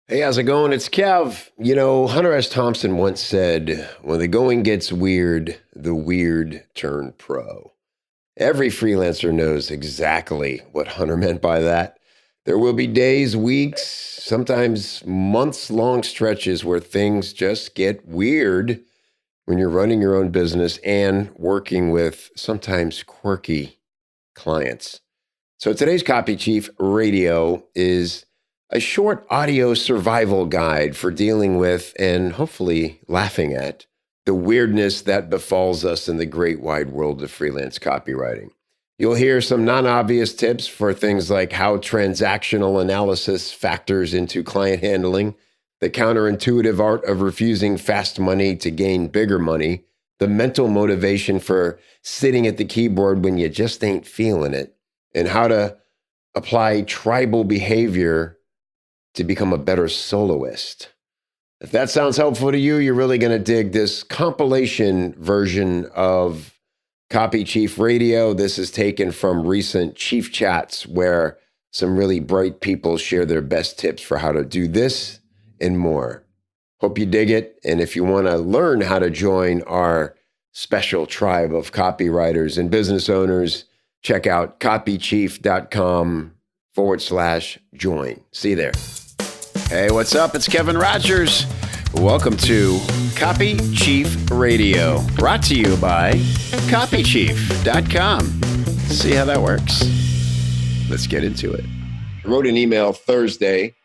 Hey, how's it going? It's Kev. Hunter S. Thompson once said, when the going gets weird, the weird turn pro. Every freelancer knows exactly what Hunter meant by that. There will be days, weeks, sometimes months long stretches where things just get weird when you're running your own business and working with sometimes quirky clients. So today's Copy Chief Radio is a short audio survival guide for dealing with and hopefully laughing at the weirdness that befalls us in the great wide world of freelance copywriting. You'll hear some non-obvious tips for things like how transactional analysis factors into client handling, the counterintuitive art of refusing fast money to gain bigger money, the mental motivation for sitting at the keyboard when you just ain't feeling it, and how to apply tribal behavior to become a better soloist. If that sounds helpful to you, you're really going to dig this compilation version of Copy Chief Radio. This is taken from recent Chief Chats where some really bright people share their best tips for how to do this and more. Hope you dig it. And if you want to learn how to join our special tribe of copywriters and business owners, check out copychief.com/join. See you there. Hey, what's up? It's Kevin Rogers. Welcome to Copy Chief Radio, brought to you by copychief.com. See how that works? Let's get into it. I wrote an email Thursday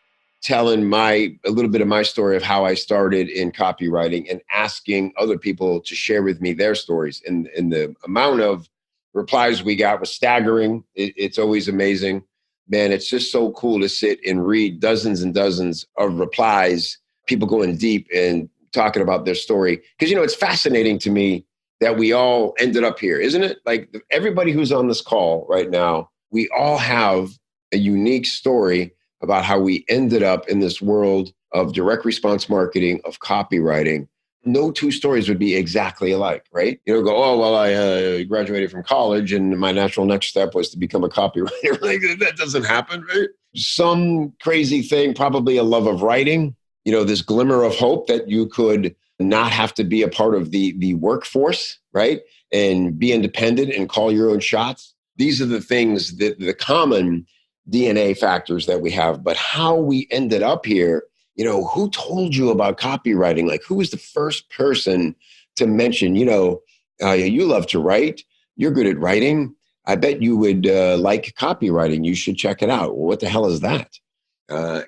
telling a little bit of my story of how I started in copywriting and asking other people to share with me their stories. And the amount of replies we got was staggering. It's always amazing. Man, it's just so cool to sit and read dozens and dozens of replies, people going deep and talking about their story. Because, it's fascinating to me that we all ended up here, isn't it? Like everybody who's on this call right now, we all have a unique story about how we ended up in this world of direct response marketing, of copywriting. No two stories would be exactly alike, right? I graduated from college and my natural next step was to become a copywriter. Like, that doesn't happen, right? Some crazy thing, probably a love of writing, this glimmer of hope that you could not have to be a part of the workforce, right? And be independent and call your own shots. These are the things that the common DNA factors that we have, but how we ended up here. Who told you about copywriting? Like, who was the first person to mention, you love to write. You're good at writing. I bet you would like copywriting. You should check it out. Well, what the hell is that?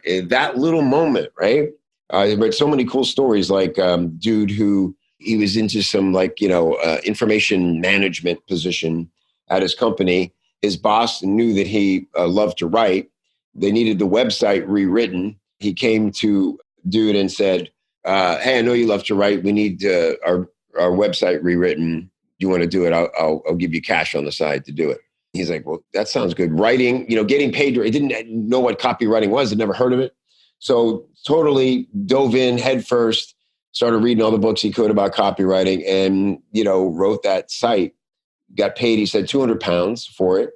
In that little moment, right? I read so many cool stories, like dude who he was into some information management position at his company. His boss knew that he loved to write. They needed the website rewritten. He came to dude and said, hey, I know you love to write. We need our website rewritten. Do you want to do it? I'll give you cash on the side to do it. He's like, well, that sounds good. Writing, getting paid. He didn't know what copywriting was. Had never heard of it. So totally dove in head first, started reading all the books he could about copywriting and, wrote that site. Got paid, he said, £200 for it.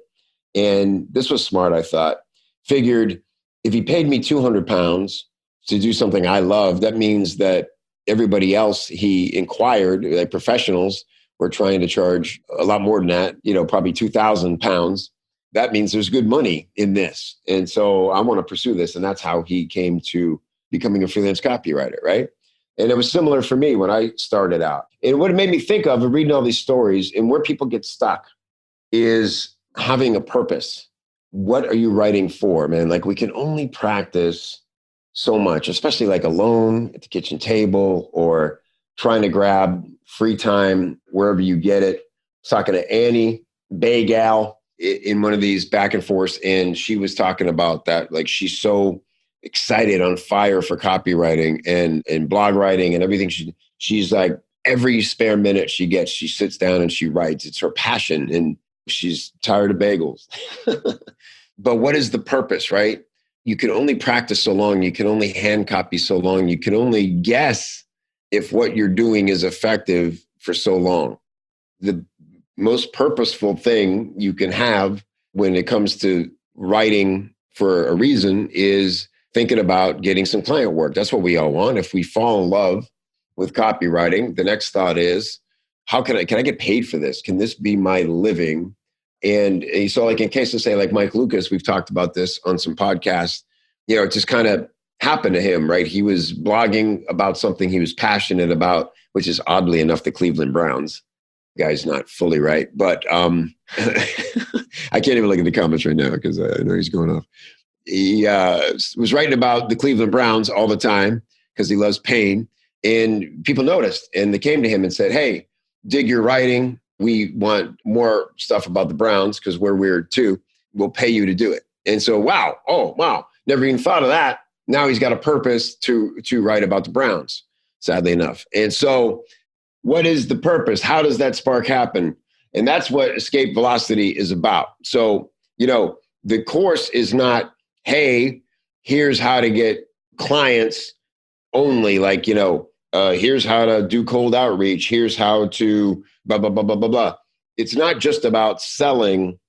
And this was smart, I thought. Figured, if he paid me £200 to do something I love, that means that everybody else he inquired, like professionals, were trying to charge a lot more than that, probably £2,000. That means there's good money in this. And so I want to pursue this. And that's how he came to becoming a freelance copywriter, right? And it was similar for me when I started out. And what it made me think of reading all these stories and where people get stuck is having a purpose. What are you writing for, man? Like, we can only practice so much, especially like alone at the kitchen table or trying to grab free time wherever you get it. I was talking to Annie, Bay Gal, in one of these back and forths, and she was talking about that. Like, she's so excited, on fire for copywriting and blog writing and everything. She's like, every spare minute she gets, she sits down and she writes. It's her passion, and she's tired of bagels. But what is the purpose, right? You can only practice so long. You can only hand copy so long. You can only guess if what you're doing is effective for so long. The most purposeful thing you can have when it comes to writing for a reason is thinking about getting some client work. That's what we all want. If we fall in love with copywriting, the next thought is, can I get paid for this? Can this be my living? And so like in case of say like Mike Lucas, we've talked about this on some podcasts, it just kind of happened to him, right? He was blogging about something he was passionate about, which is oddly enough, the Cleveland Browns. The guy's not fully right, but I can't even look at the comments right now because I know he's going off. He was writing about the Cleveland Browns all the time because he loves pain. And people noticed, and they came to him and said, hey, dig your writing. We want more stuff about the Browns because we're weird too. We'll pay you to do it. And so, wow. Never even thought of that. Now he's got a purpose to write about the Browns, sadly enough. And so what is the purpose? How does that spark happen? And that's what Escape Velocity is about. So, the course is not, hey, here's how to get clients only, like, here's how to do cold outreach. Here's how to blah, blah, blah, blah, blah, blah. It's not just about selling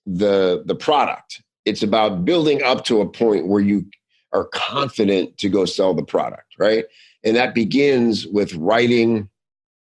the product. It's about building up to a point where you are confident to go sell the product, right? And that begins with writing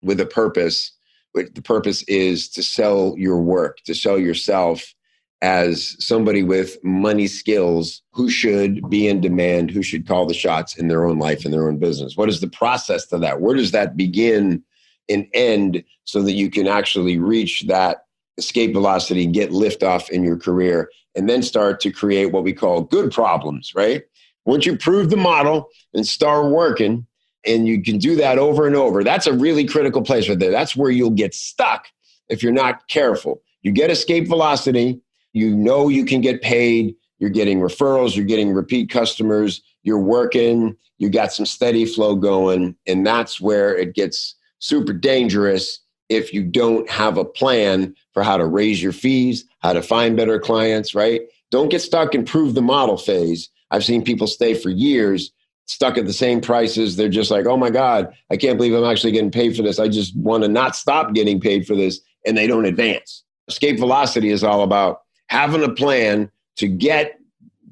with a purpose. The purpose is to sell your work, to sell yourself as somebody with money skills who should be in demand, who should call the shots in their own life and their own business. What is the process to that? Where does that begin and end so that you can actually reach that escape velocity, get liftoff in your career, and then start to create what we call good problems, right? Once you prove the model and start working, and you can do that over and over, that's a really critical place right there. That's where you'll get stuck if you're not careful. You get escape velocity, you can get paid, you're getting referrals, you're getting repeat customers, you're working, you got some steady flow going, and that's where it gets super dangerous if you don't have a plan for how to raise your fees, how to find better clients, right? Don't get stuck in prove the model phase. I've seen people stay for years stuck at the same prices. They're just like, oh my God, I can't believe I'm actually getting paid for this. I just want to not stop getting paid for this. And they don't advance. Escape velocity is all about having a plan to get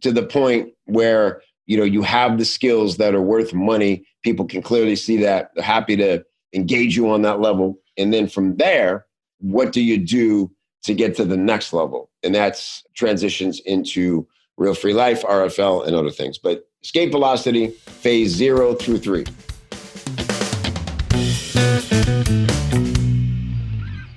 to the point where, you have the skills that are worth money. People can clearly see that. They're happy to engage you on that level. And then from there, what do you do to get to the next level? And that's transitions into real free life, RFL, and other things. But escape velocity, phase 0 through 3.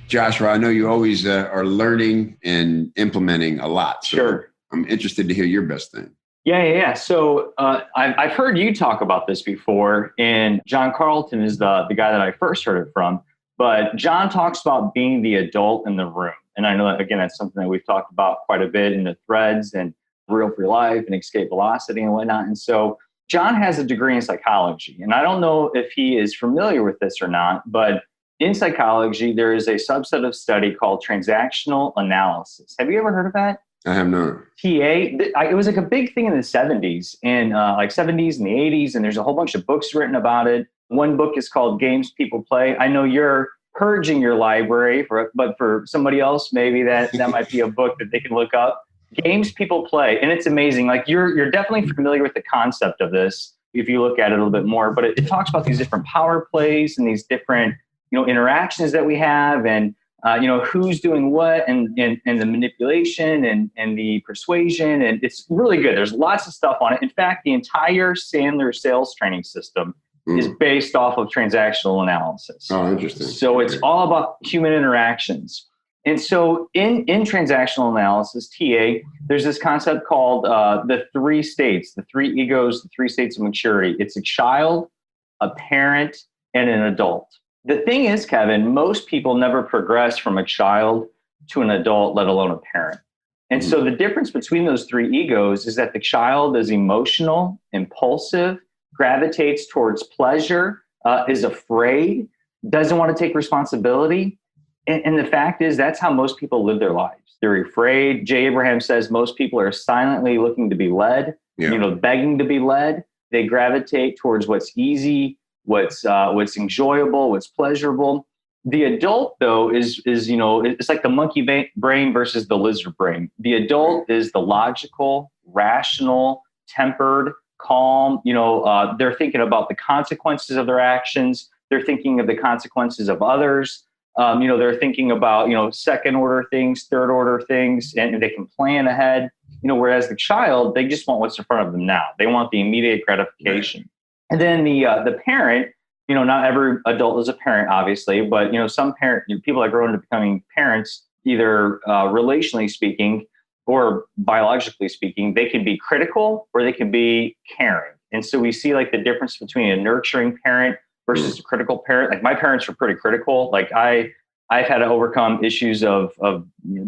Joshua, I know you always are learning and implementing a lot. So sure. I'm interested to hear your best thing. Yeah. So I've heard you talk about this before, and John Carlton is the guy that I first heard it from. But John talks about being the adult in the room. And I know that, again, that's something that we've talked about quite a bit in the threads and Real Free Life and Escape Velocity and whatnot. And so John has a degree in psychology. And I don't know if he is familiar with this or not, but in psychology, there is a subset of study called transactional analysis. Have you ever heard of that? I have not. It was like a big thing in the 70s and like 70s and the 80s. And there's a whole bunch of books written about it. One book is called Games People Play. I know you're purging your library, but for somebody else, maybe that might be a book that they can look up. Games People Play. And it's amazing. Like you're definitely familiar with the concept of this if you look at it a little bit more, but it talks about these different power plays and these different, interactions that we have and, who's doing what and the manipulation and the persuasion. And it's really good. There's lots of stuff on it. In fact, the entire Sandler sales training system is based off of transactional analysis. Oh, interesting. So it's all about human interactions. And so in transactional analysis, TA, there's this concept called the 3 states, the 3 egos, the 3 states of maturity. It's a child, a parent, and an adult. The thing is, Kevin, most people never progress from a child to an adult, let alone a parent. And so the difference between those 3 egos is that the child is emotional, impulsive, gravitates towards pleasure, is afraid, doesn't want to take responsibility. And the fact is, that's how most people live their lives. They're afraid. Jay Abraham says most people are silently looking to be led, begging to be led. They gravitate towards what's easy, what's enjoyable, what's pleasurable. The adult, though, is it's like the monkey brain versus the lizard brain. The adult is the logical, rational, tempered, calm. They're thinking about the consequences of their actions. They're thinking of the consequences of others. They're thinking about, second order things, third order things, and they can plan ahead. Whereas the child, they just want what's in front of them now. They want the immediate gratification. And then the parent, not every adult is a parent, obviously, but some people that grow into becoming parents, either relationally speaking or biologically speaking, they can be critical or they can be caring. And so we see like the difference between a nurturing parent versus a critical parent. Like my parents were pretty critical. Like I've had to overcome issues of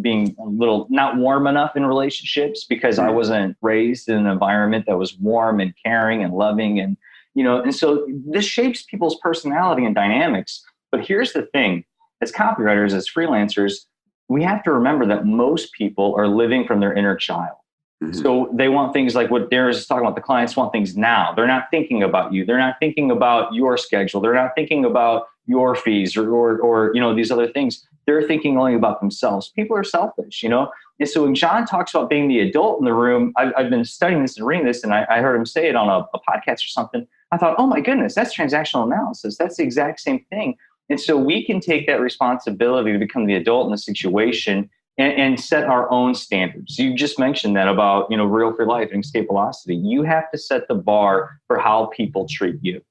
being a little not warm enough in relationships because I wasn't raised in an environment that was warm and caring and loving. And, and so this shapes people's personality and dynamics. But here's the thing, as copywriters, as freelancers, we have to remember that most people are living from their inner child. Mm-hmm. So they want things like what Darren is talking about. The clients want things now. They're not thinking about you. They're not thinking about your schedule. They're not thinking about your fees or these other things. They're thinking only about themselves. People are selfish, And so when John talks about being the adult in the room, I've been studying this and reading this, and I heard him say it on a podcast or something. I thought, oh my goodness, that's transactional analysis. That's the exact same thing. And so we can take that responsibility to become the adult in the situation and set our own standards. You just mentioned that about, Real Free Life and Escape Velocity. You have to set the bar for how people treat you.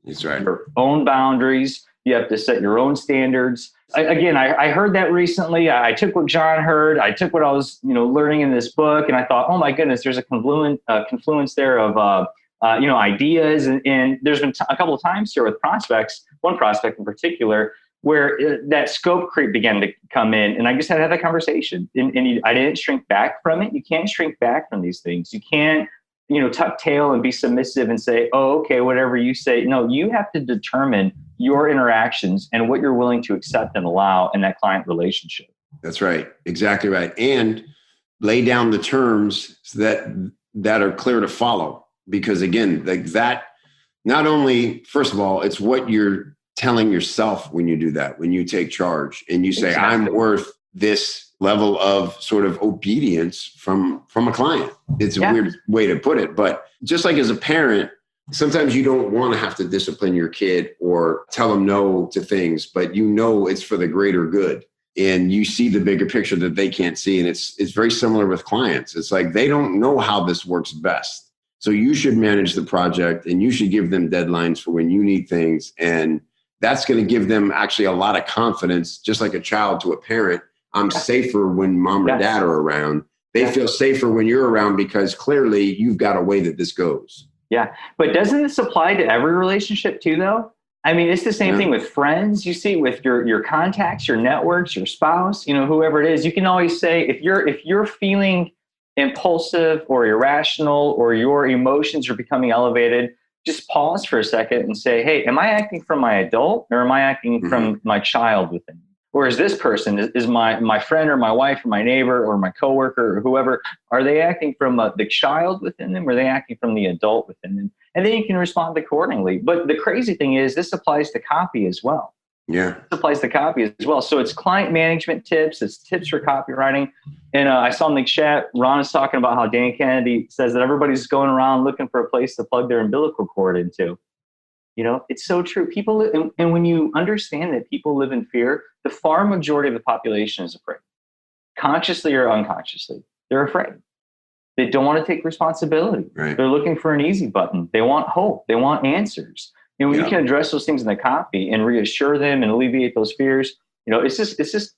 That's right. Your own boundaries. You have to set your own standards. I heard that recently. I took what John heard. I took what I was, learning in this book, and I thought, oh my goodness, there's a confluence there of, ideas. And there's been a couple of times here with prospects, one prospect in particular, where that scope creep began to come in. And I just had to have that conversation. And I didn't shrink back from it. You can't shrink back from these things. You can't, tuck tail and be submissive and say, oh, okay, whatever you say. No, you have to determine your interactions and what you're willing to accept and allow in that client relationship. That's right. Exactly right. And lay down the terms that are clear to follow. Because again, like that, not only, first of all, it's what you're telling yourself when you do that, when you take charge and you say, exactly, I'm worth this level of sort of obedience from a client. It's a weird way to put it, but just like as a parent, sometimes you don't want to have to discipline your kid or tell them no to things, but it's for the greater good. And you see the bigger picture that they can't see. And it's very similar with clients. It's like, they don't know how this works best. So you should manage the project and you should give them deadlines for when you need things. And that's going to give them actually a lot of confidence, just like a child to a parent. I'm safer when mom or dad are around. They feel safer when you're around because clearly you've got a way that this goes. Yeah. But doesn't this apply to every relationship too, though? I mean, it's the same thing with friends. You see with your contacts, your networks, your spouse, whoever it is, you can always say, if you're feeling impulsive or irrational or your emotions are becoming elevated, just pause for a second and say, hey, am I acting from my adult or am I acting from my child within me? Or is this person, is my friend or my wife or my neighbor or my coworker or whoever, are they acting from the child within them or are they acting from the adult within them? And then you can respond accordingly. But the crazy thing is this applies to copy as well. Yeah. This applies to copy as well. So it's client management tips, it's tips for copywriting. And I saw in the chat, Ron is talking about how Dan Kennedy says that everybody's going around looking for a place to plug their umbilical cord into. It's so true. People, and when you understand that people live in fear, the far majority of the population is afraid. Consciously or unconsciously, they're afraid. They don't want to take responsibility. Right. They're looking for an easy button. They want hope. They want answers. And when you can address those things in the copy and reassure them and alleviate those fears, it's just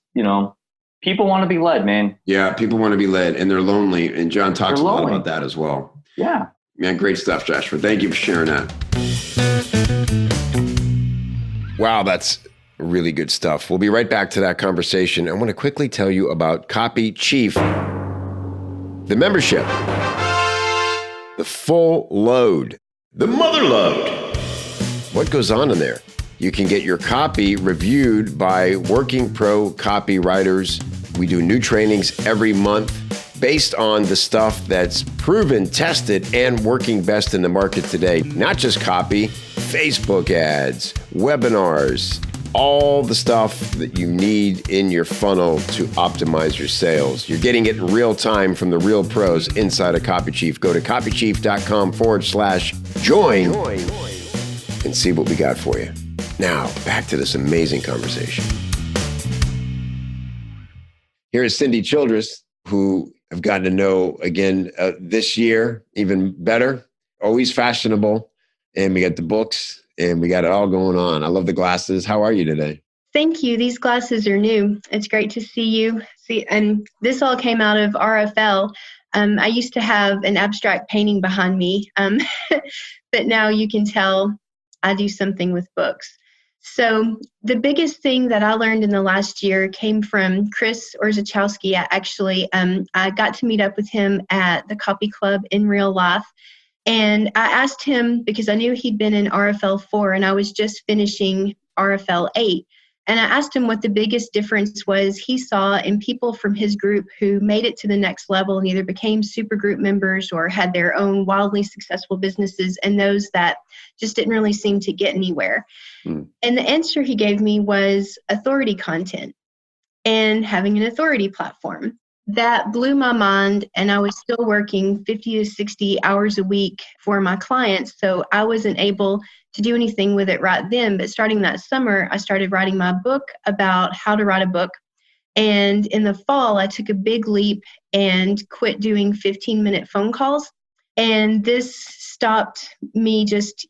people want to be led, man. Yeah, people want to be led and they're lonely. And John talks a lot about that as well. Yeah. Man, great stuff, Joshua. Thank you for sharing that. Wow, that's really good stuff. We'll be right back to that conversation. I want to quickly tell you about Copy Chief, the membership, the full load, the mother load. What goes on in there? You can get your copy reviewed by working pro copywriters. We do new trainings every month based on the stuff that's proven, tested, and working best in the market today. Not just copy, Facebook ads, webinars, all the stuff that you need in your funnel to optimize your sales. You're getting it in real time from the real pros inside of Copy Chief. Go to copychief.com/join and see what we got for you. Now, back to this amazing conversation. Here is Cindy Childress, who I've gotten to know again this year, even better, always fashionable. And we got the books and we got it all going on. I love the glasses. How are you today? Thank you. These glasses are new. It's great to see you. And this all came out of RFL. I used to have an abstract painting behind me, but now you can tell I do something with books. So the biggest thing that I learned in the last year came from Chris Orzechowski. I got to meet up with him at the Copy Club in real life. And I asked him, because I knew he'd been in RFL 4 and I was just finishing RFL 8. And I asked him what the biggest difference was he saw in people from his group who made it to the next level and either became supergroup members or had their own wildly successful businesses, and those that just didn't really seem to get anywhere. And the answer he gave me was authority content and having an authority platform. That blew my mind, and I was still working 50 to 60 hours a week for my clients, so I wasn't able to do anything with it right then. But starting that summer, I started writing my book about how to write a book. And in the fall, I took a big leap and quit doing 15-minute phone calls. And this stopped me just,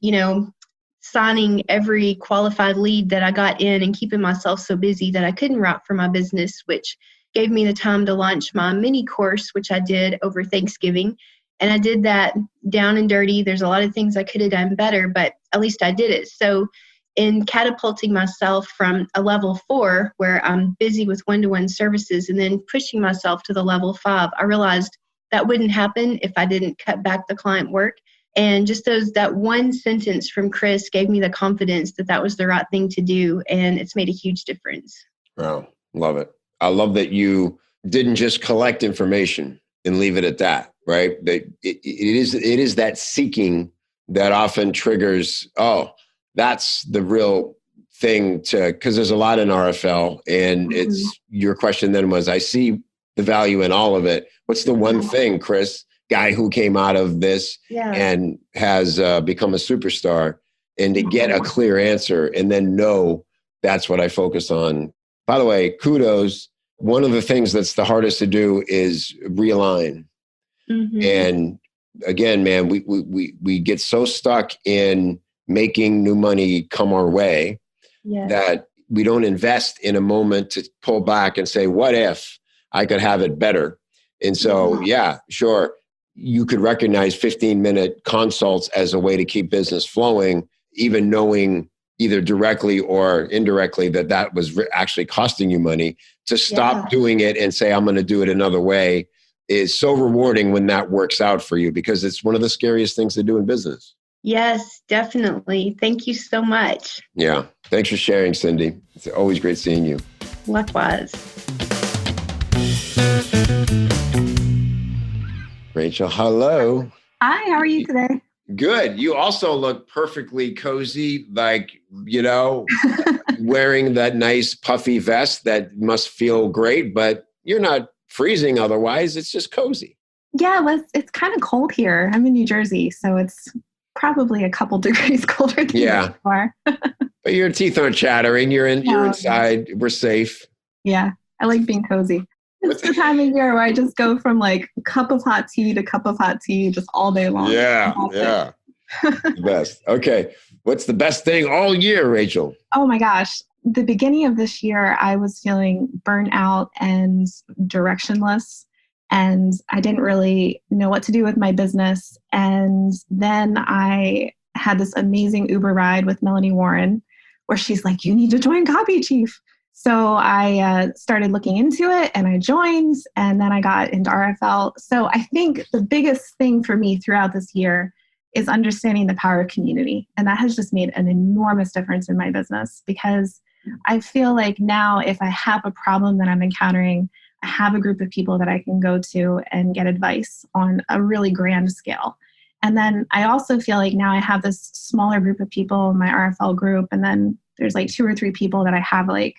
signing every qualified lead that I got in and keeping myself so busy that I couldn't write for my business, which gave me the time to launch my mini course, which I did over Thanksgiving. And I did that down and dirty. There's a lot of things I could have done better, but at least I did it. So in catapulting myself from a level 4, where I'm busy with one-to-one services, and then pushing myself to the level 5, I realized that wouldn't happen if I didn't cut back the client work. And just that one sentence from Chris gave me the confidence that that was the right thing to do. And it's made a huge difference. Wow. Love it. I love that you didn't just collect information and leave it at that, right? That it is that seeking that often triggers, oh, that's the real thing because there's a lot in RFL, and it's your question then was, I see the value in all of it. What's the one thing, Chris, guy who came out of this and has become a superstar, and to get a clear answer and then know that's what I focus on. By the way, kudos. One of the things that's the hardest to do is realign. And again, man, we get so stuck in making new money come our way that we don't invest in a moment to pull back and say, what if I could have it better? And so, sure, you could recognize 15-minute consults as a way to keep business flowing, even knowing either directly or indirectly that was actually costing you money. To stop doing it and say, I'm going to do it another way is so rewarding when that works out for you, because it's one of the scariest things to do in business. Yes, definitely. Thank you so much. Yeah. Thanks for sharing, Cindy. It's always great seeing you. Likewise. Rachel, hello. Hi, how are you today? Good. You also look perfectly cozy, like, wearing that nice puffy vest that must feel great, but you're not freezing otherwise. It's just cozy. Yeah, it's kind of cold here. I'm in New Jersey, so it's probably a couple degrees colder than before. But your teeth aren't chattering. You're inside. We're safe. Yeah, I like being cozy. It's the time of year where I just go from like cup of hot tea to cup of hot tea just all day long. Yeah. The best. Okay. What's the best thing all year, Rachel? Oh my gosh. The beginning of this year, I was feeling burnt out and directionless, and I didn't really know what to do with my business. And then I had this amazing Uber ride with Melanie Warren where she's like, you need to join Copy Chief. So I started looking into it and I joined, and then I got into RFL. So I think the biggest thing for me throughout this year is understanding the power of community. And that has just made an enormous difference in my business, because I feel like now if I have a problem that I'm encountering, I have a group of people that I can go to and get advice on a really grand scale. And then I also feel like now I have this smaller group of people in my RFL group, and then There's like 2 or 3 people that I have like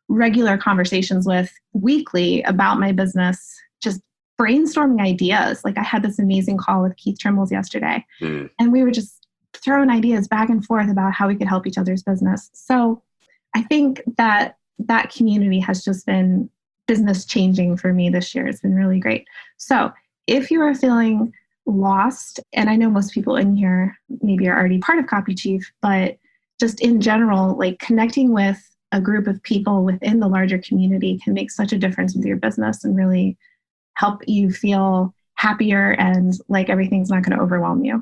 regular conversations with weekly about my business, just brainstorming ideas. Like I had this amazing call with Keith Trimbles yesterday, and we were just throwing ideas back and forth about how we could help each other's business. So I think that community has just been business changing for me this year. It's been really great. So if you are feeling lost, and I know most people in here maybe are already part of Copy Chief, but just in general, like connecting with a group of people within the larger community can make such a difference with your business and really help you feel happier and like everything's not going to overwhelm you.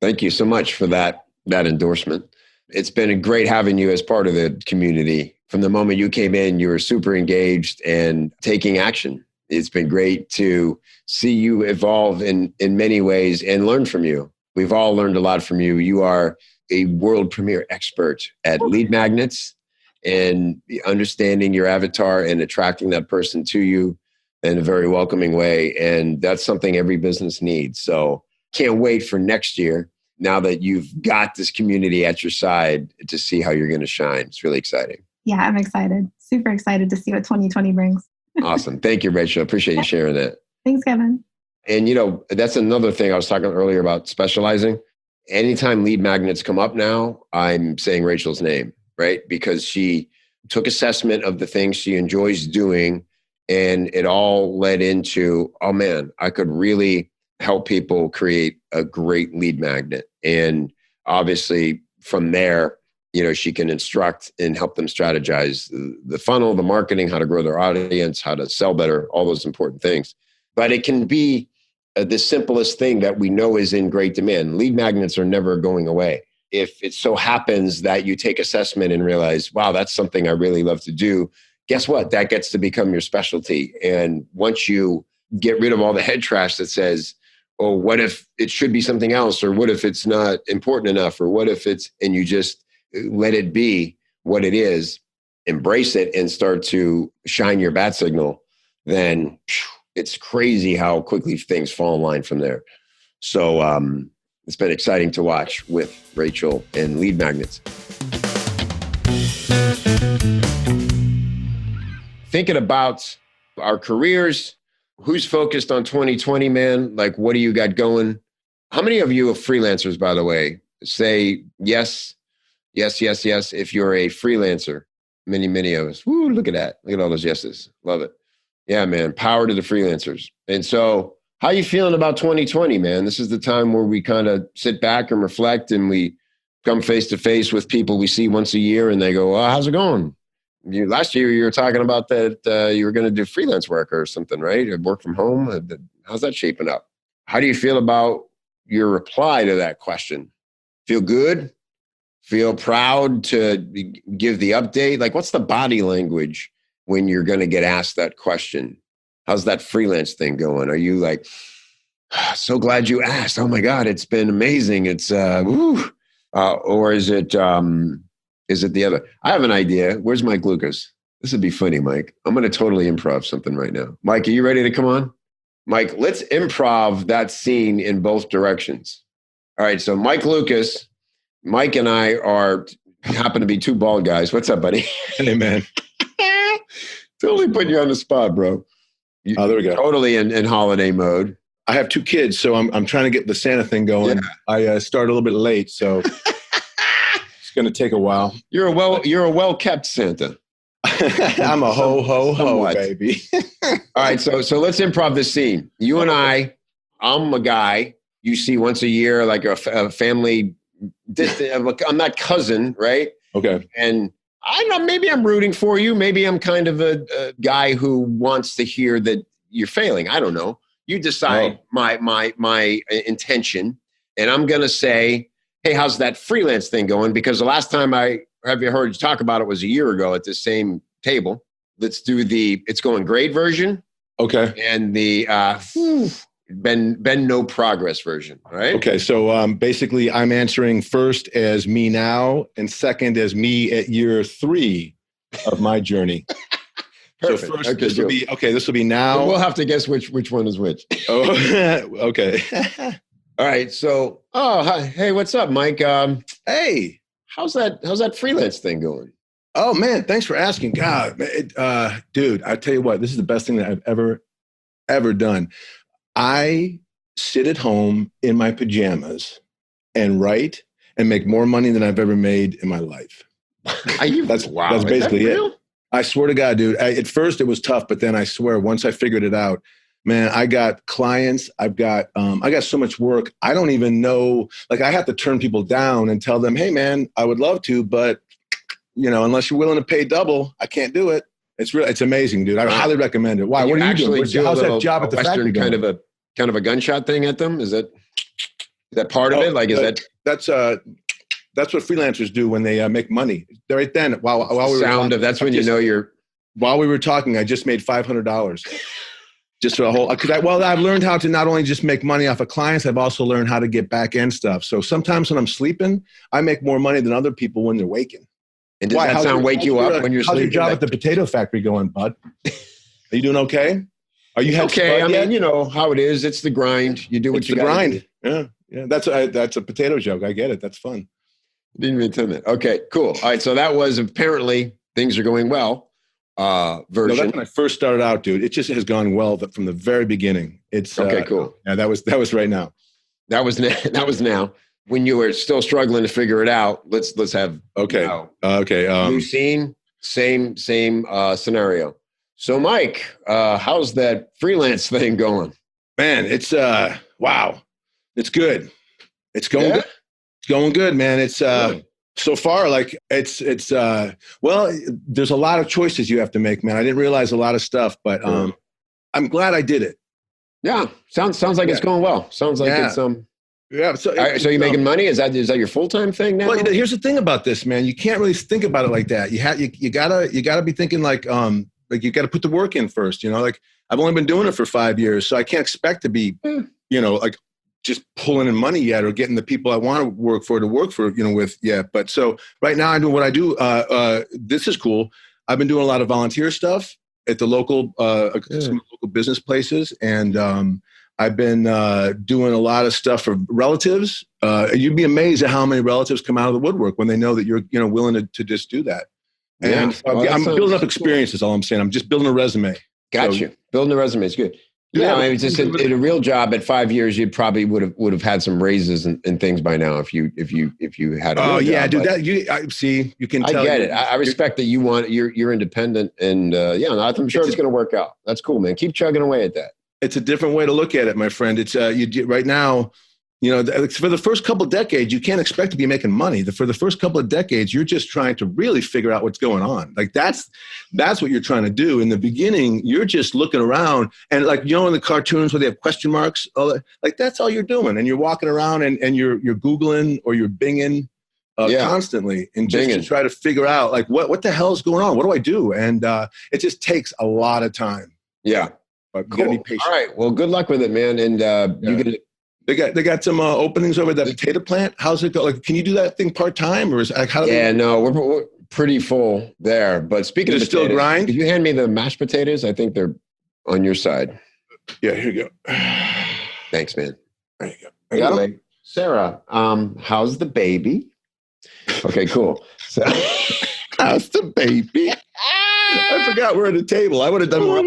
Thank you so much for that endorsement. It's been great having you as part of the community. From the moment you came in, you were super engaged and taking action. It's been great to see you evolve in many ways and learn from you. We've all learned a lot from you. You are a world premier expert at lead magnets and understanding your avatar and attracting that person to you in a very welcoming way. And that's something every business needs. So can't wait for next year, now that you've got this community at your side, to see how you're going to shine. It's really exciting. Yeah, I'm excited. Super excited to see what 2020 brings. Awesome. Thank you, Rachel. Appreciate you sharing that. Thanks, Kevin. And, that's another thing I was talking earlier about specializing. Anytime lead magnets come up now, I'm saying Rachel's name, right? Because she took assessment of the things she enjoys doing, and it all led into, oh man, I could really help people create a great lead magnet. And obviously from there, she can instruct and help them strategize the funnel, the marketing, how to grow their audience, how to sell better, all those important things. But it can be the simplest thing that we know is in great demand. Lead magnets are never going away. If it so happens that you take assessment and realize, wow, that's something I really love to do, guess what? That gets to become your specialty. And once you get rid of all the head trash that says, oh, what if it should be something else? Or what if it's not important enough? Or what if and you just let it be what it is, embrace it, and start to shine your bat signal, then it's crazy how quickly things fall in line from there. So it's been exciting to watch with Rachel and lead magnets. Thinking about our careers, who's focused on 2020, man? Like, what do you got going? How many of you are freelancers, by the way? Say yes. Yes, yes, yes. If you're a freelancer, many of us. Woo, look at that. Look at all those yeses. Love it. Yeah, man. Power to the freelancers. And so how you feeling about 2020, man? This is the time where we kind of sit back and reflect, and we come face to face with people we see once a year, and they go, oh, how's it going? Last year you were talking about that you were going to do freelance work or something, right? Or work from home. How's that shaping up? How do you feel about your reply to that question? Feel good? Feel proud to give the update? Like, what's the body language when you're going to get asked that question? How's that freelance thing going? Are you like, so glad you asked? Oh my God, it's been amazing. It's or is it the other? I have an idea. Where's Mike Lucas? This would be funny, Mike. I'm going to totally improv something right now. Mike, are you ready to come on? Mike, let's improv that scene in both directions. All right. So Mike Lucas, Mike and I happen to be 2 bald guys. What's up, buddy? Hey, man. Totally putting you on the spot, bro. There we go. Totally in holiday mode. I have 2 kids, so I'm trying to get the Santa thing going. Yeah. I started a little bit late, so it's going to take a while. You're a well-kept Santa. I'm a ho, baby. All right, so let's improv this scene. You and I'm a guy you see once a year, like a family. I'm not cousin, right? Okay. And I don't know, maybe I'm rooting for you. Maybe I'm kind of a guy who wants to hear that you're failing. I don't know. You decide my intention. And I'm going to say, hey, how's that freelance thing going? Because the last time I heard you talk about it was a year ago at the same table. Let's do the it's going great version. Okay. And the been no progress version, right? Okay, so basically I'm answering first as me now and second as me at year 3 of my journey. Perfect. So first, this will be now. So we'll have to guess which one is which. Oh, okay. All right. So, hi, hey, what's up, Mike? Hey, How's that freelance thing going? Oh man, thanks for asking. God, dude, I tell you what, this is the best thing that I've ever done. I sit at home in my pajamas and write and make more money than I've ever made in my life. That's basically it. I swear to God, dude. At first it was tough, but then I swear, once I figured it out, man, I got clients. I got so much work. I don't even know. Like, I have to turn people down and tell them, hey, man, I would love to, but unless you're willing to pay double, I can't do it. It's amazing, dude. I highly recommend it. Why? What are you doing? How's that job at the factory going? kind of a gunshot thing at them? Is that part of it? Like, that's what freelancers do when they make money. Right then, while we were talking, that's when you're. While we were talking, I just made $500. Just for a whole. I've learned how to not only just make money off of clients, I've also learned how to get back end stuff. So sometimes when I'm sleeping, I make more money than other people when they're waking. And does that sound wake you up when you're sleeping? How's your job at the potato factory going, bud? Are you doing okay? Are you okay? I mean, you know how it is. It's the grind. You do what you got to do. Yeah. That's a potato joke. I get it. That's fun. Didn't even intend that. Okay, cool. All right, so that was apparently things are going well. Version. No, that's when I first started out, dude. It just has gone well from the very beginning. It's okay, cool. Yeah, that was right now. That was now. When you were still struggling to figure it out, let's have new scene, same scenario. So, Mike, how's that freelance thing going? Man, it's wow, it's good. It's going good. It's going good, man. It's so far, like it's well, there's a lot of choices you have to make, man. I didn't realize a lot of stuff, but I'm glad I did it. Yeah, sounds like it's going well. Sounds like it's Yeah. So you're making money? Is that your full-time thing now? Well, here's the thing about this, man. You can't really think about it like that. You gotta be thinking like you gotta put the work in first. Like, I've only been doing it for 5 years, so I can't expect to be, like just pulling in money yet or getting the people I want to work for with yet. But so right now I'm doing what I do. This is cool. I've been doing a lot of volunteer stuff at the local some local business places, and I've been doing a lot of stuff for relatives. You'd be amazed at how many relatives come out of the woodwork when they know that you're willing to just do do that. And I'm building up experience is all I'm saying. I'm just building a resume. Got you. Building a resume is good. Yeah, I mean, just in a real job at 5 years, you probably would have had some raises and things by now if you had a real job. Dude, you can tell. I get it. I respect that you're independent, and I'm sure it's going to work out. That's cool, man. Keep chugging away at that. It's a different way to look at it, my friend. It's right now, for the first couple of decades, you can't expect to be making money. For the first couple of decades, you're just trying to really figure out what's going on. Like, that's what you're trying to do. In the beginning, you're just looking around, and like, in the cartoons where they have question marks, like that's all you're doing. And you're walking around and you're Googling or you're Binging constantly, and just to try to figure out like what the hell is going on? What do I do? And it just takes a lot of time. Yeah. But cool. You gotta be patient. All right. Well, good luck with it, man. And they got some openings over at that potato plant. How's it go? Like, can you do that thing part-time, or is like how? No, we're pretty full there. But speaking of potatoes, still grind. Could you hand me the mashed potatoes? I think they're on your side. Yeah, here you go. Thanks, man. There you go. Anyway, Sarah, how's the baby? Okay, cool. So, how's the baby? I forgot we're at a table. I would have done more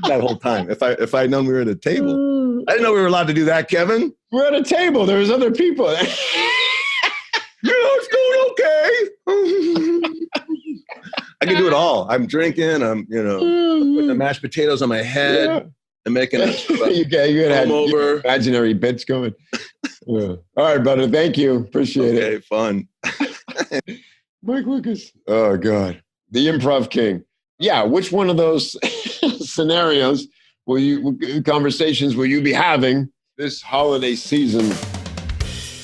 that whole time if I'd known we were at a table. I didn't know we were allowed to do that, Kevin. We're at a table. There was other people. It's going okay. I can do it all. I'm drinking. I'm putting the mashed potatoes on my head. Yeah. And making you're gonna have over imaginary bits going. Yeah. All right, brother. Thank you. Appreciate it. Fun. Mike Lucas. Oh God. The improv king. Yeah, which one of those scenarios conversations will you be having this holiday season?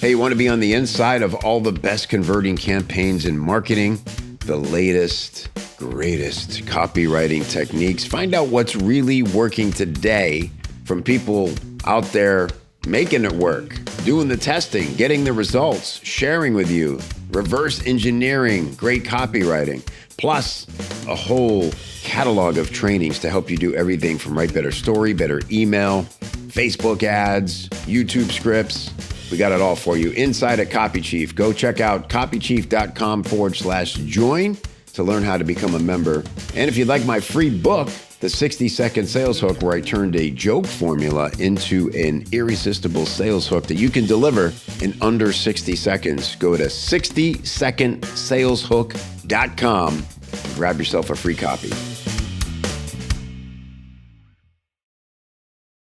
Hey, you want to be on the inside of all the best converting campaigns in marketing, the latest, greatest copywriting techniques? Find out what's really working today from people out there making it work, doing the testing, getting the results, sharing with you, reverse engineering, great copywriting, plus a whole catalog of trainings to help you do everything from write better story, better email, Facebook ads, YouTube scripts, We got it all for you inside at Copy Chief. Go check out copychief.com/join to learn how to become a member. And if you'd like my free book, The 60-Second Sales Hook, where I turned a joke formula into an irresistible sales hook that you can deliver in under 60 seconds, go to 60secondsaleshook.com and grab yourself a free copy.